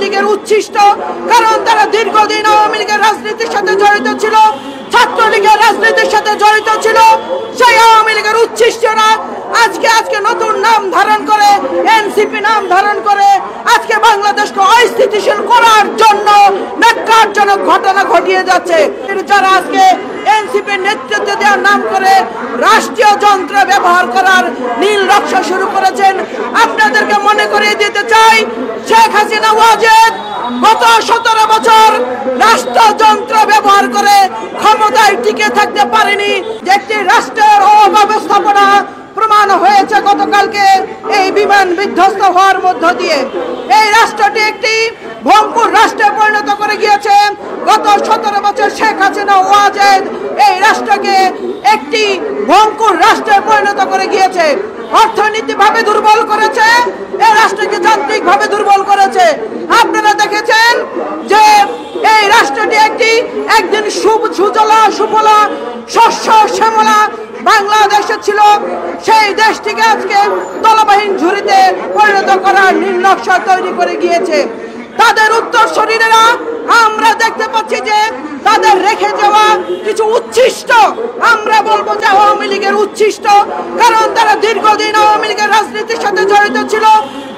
লীগের উচ্ছিষ্ট, কারণ তারা দীর্ঘদিন আওয়ামী লীগের রাজনীতির সাথে জড়িত ছিল, ছাত্রলীগের রাজনীতির সাথে জড়িত ছিল। সেই আওয়ামী লীগের উচ্ছিষ্টরা আজকে নতুন নাম ধারণ করে, এনসিপি নাম ধারণ করে আজকে বাংলাদেশকে অস্থিতিশীল করার জন্য ন্যাক্কারজনক ঘটনা ঘটিয়ে যাচ্ছে। যারা আজকে এনসিপির নেতৃত্ব দেওয়ার নাম করে রাষ্ট্রীয় যন্ত্র ব্যবহার করার নীল নকশা শুরু করেছেন, আপনাদেরকে মনে করিয়ে দিতে চাই, শেখ হাসিনা ওয়াজেদ গত 17 বছর রাষ্ট্রযন্ত্র ব্যবহার করে ক্ষমতায় টিকে থাকতে পারেনি। যে একটি রাষ্ট্রের অব্যবস্থাপনা প্রমাণ হয়েছে গতকালকে এই বিমান বিধ্বস্ত হওয়ার মধ্য দিয়ে। এই রাষ্ট্রটি একটি ভঙ্গুর রাষ্ট্রে পরিণত করে গিয়েছে। গত 17 বছর শেখ হাসিনা ওয়াজেদ এই রাষ্ট্রকে একটি ভঙ্গুর রাষ্ট্রে পরিণত করে গিয়েছে। অর্থনৈতিকভাবে দুর্বল করেছে, এই রাষ্ট্রকে যান্ত্রিকভাবে দুর্বল করেছে। আপনারা দেখেছেন যে এই রাষ্ট্রটি একদিন সুজলা সুফলা শস্য শ্যামলা বাংলাদেশে ছিল, সেই দেশটিকে আজকে তলবাহীন ঝুড়িতে পরিণত করার নীল নকশা তৈরি করে গিয়েছে। তাদের উত্তরসূরিরা আমরা দেখতে পাচ্ছি যে তাদের রেখে যাওয়া কিছু উচ্ছিষ্ট, আমরা বলবো যে আওয়ামী লীগের উচ্ছিষ্ট, কারণ তারা দীর্ঘদিন আওয়ামী লীগের রাজনীতির সাথে জড়িত ছিল,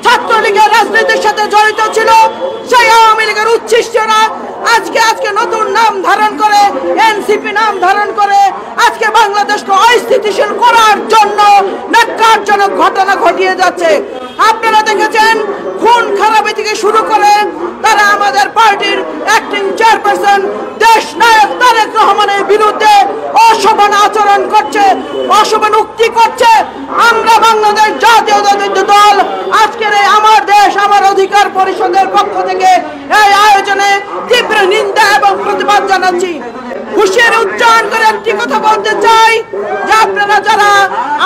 ছাত্রলীগের রাজনীতির সাথে জড়িত ছিল। সেই আওয়ামী লীগের উচ্ছিষ্টরা আজকে নতুন নাম ধারণ করে, এনসিপি নাম ধারণ করে আজকে বাংলাদেশকে অস্থিতিশীল করার জন্য ন্যাক্কারজনক ঘটনা ঘটিয়ে যাচ্ছে। আপনারা দেখেছেন খুন খারাপি থেকে শুরু করে তারা আমাদের পার্টির অ্যাক্টিং চেয়ারপারসন দেশ নায়ক তারেক রহমানের বিরুদ্ধে অশোভন আচরণ করছে, অশোভন উক্তি করছে। আমরা বাংলাদেশ জাতীয়তাবাদী দল আজকের এই আমার দেশ আমার অধিকার পরিষদের পক্ষ থেকে এই আয়োজনে তীব্র নিন্দা এবং প্রতিবাদ জানাচ্ছি। হুঁশিয়ারি উচ্চারণ করে একটি কথা বলতে চাই যে আপনারা যারা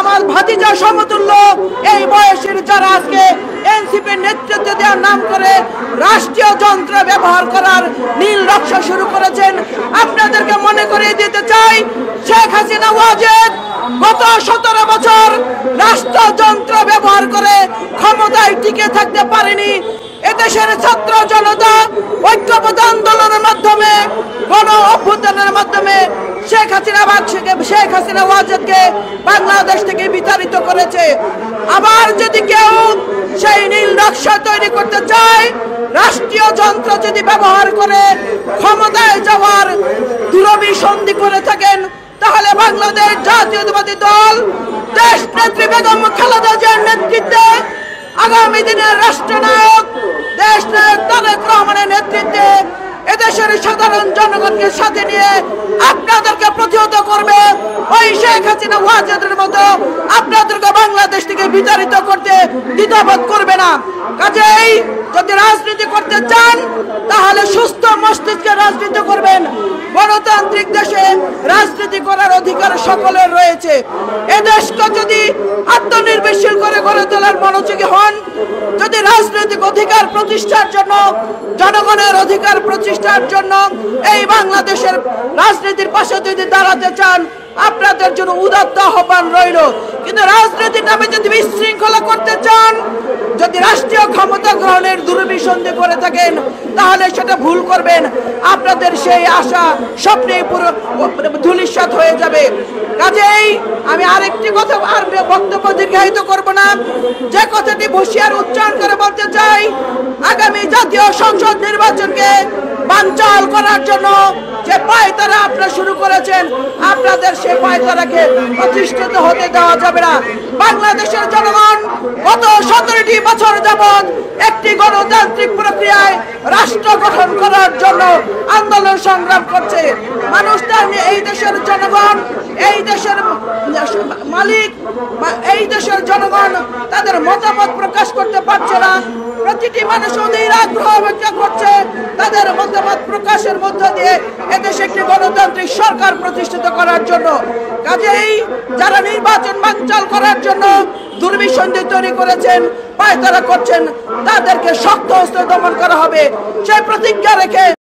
আমার ভাতিজা সমতুল্য এই বয়সের যারা আজকে এনসিপির নেতৃত্ব দেওয়ার নাম করে রাষ্ট্রীয় যন্ত্র ব্যবহার করার নীল নকশা শুরু করেছেন, আপনাদেরকে মনে করিয়ে দিতে চাই, শেখ হাসিনা ওয়াজেদ গত 17 বছর রাষ্ট্রযন্ত্র ব্যবহার করে ক্ষমতায় টিকে থাকতে পারেনি। এদেশের ছাত্র জনতা ঐক্যবদ্ধ আন্দোলনের মাধ্যমে, গণ অভ্যুত্থানের মাধ্যমে শেখ হাসিনা ওয়াজেদকে বাংলাদেশ থেকে বিতাড়িত করেছে। আবার যদি কেউ সেই নীল নকশা তৈরি করতে চায়, রাষ্ট্রীয় যন্ত্র যদি ব্যবহার করে ক্ষমতায় যাওয়ার দুরভিসন্ধি করে থাকেন, তাহলে বাংলাদেশ জাতীয়তাবাদী দল দেশ নেত্রী বেগম খালেদা জিয়ার নেতৃত্বে আগামী দিনের রাষ্ট্রনায়ক দেশ নায়ক তারেক রহমানের নেতৃত্বে এদেশের সাধারণ জনগণকে সাথে নিয়ে আপনাদেরকে প্রতিহত করবে। ওই শেখ হাসিনা ওয়াজেদের মতো আপনাদেরকে বাংলাদেশ থেকে বিতাড়িত করতে দ্বিধাবোধ করবে না। কাজেই যদি রাজনীতি করতে চান তাহলে সুস্থ মস্তিষ্কে রাজনীতি করবেন। গণতান্ত্রিক দেশে রাজনীতি করার অধিকার সকলের রয়েছে। এদেশকে যদি আত্মনির্ভরশীল করে গড়ে তোলার মনোযোগী হন, যদি রাজনৈতিক অধিকার প্রতিষ্ঠার জন্য, জনগণের অধিকার প্রতিষ্ঠার জন্য এই বাংলাদেশের রাজনীতির পাশে যদি দাঁড়াতে চান, আপনাদের জন্য উদাত্ত আহ্বান রইল। কিন্তু রাজনীতির নামে যদি বিশৃঙ্খলা করতে চান, যদি রাষ্ট্রীয় ক্ষমতা গ্রহণের দুরভিসন্ধি করে থাকেন, তাহলে সেটা ভুল করবেন। আপনাদের সেই আশা স্বপ্নে পুরো ধূলিসাৎ হয়ে যাবে। কাজেই আমি আরেকটি কথা, আর বক্তব্য দীর্ঘায়িত করব না, যে কথাটি হুঁশিয়ার উচ্চারণ করে বলতে চাই, আগামী জাতীয় সংসদ নির্বাচনকে বানচাল করার জন্য যে পায়তারা আপনারা শুরু করেছেন, আপনাদের সেই পায়তারাকে প্রতিষ্ঠিত হতে দেওয়া যাবে না। বাংলাদেশের জনগণ গত 17টি বছর যাবৎ একটি গণতান্ত্রিক প্রক্রিয়ায় রাষ্ট্র গঠন করার জন্য আন্দোলন সংগ্রাম করছে। মানুষ এই দেশের জনগণ, এই দেশের মালিক, এই দেশের জনগণ তাদের মতামত প্রকাশ করতে পারছে না। প্রতিটি মানুষ অধীর আগ্রহ ব্যক্ত করছে তাদের মতামত প্রকাশের মধ্য দিয়ে এদেশে একটি গণতান্ত্রিক সরকার প্রতিষ্ঠিত করার জন্য। কাজেই যারা নির্বাচন বানচাল করার জন্য দুর্বিসন্ধি তৈরি করেছেন, পায়তারা করছেন, তাদেরকে শক্ত হস্তে দমন করা হবে সেই প্রতিজ্ঞা রেখে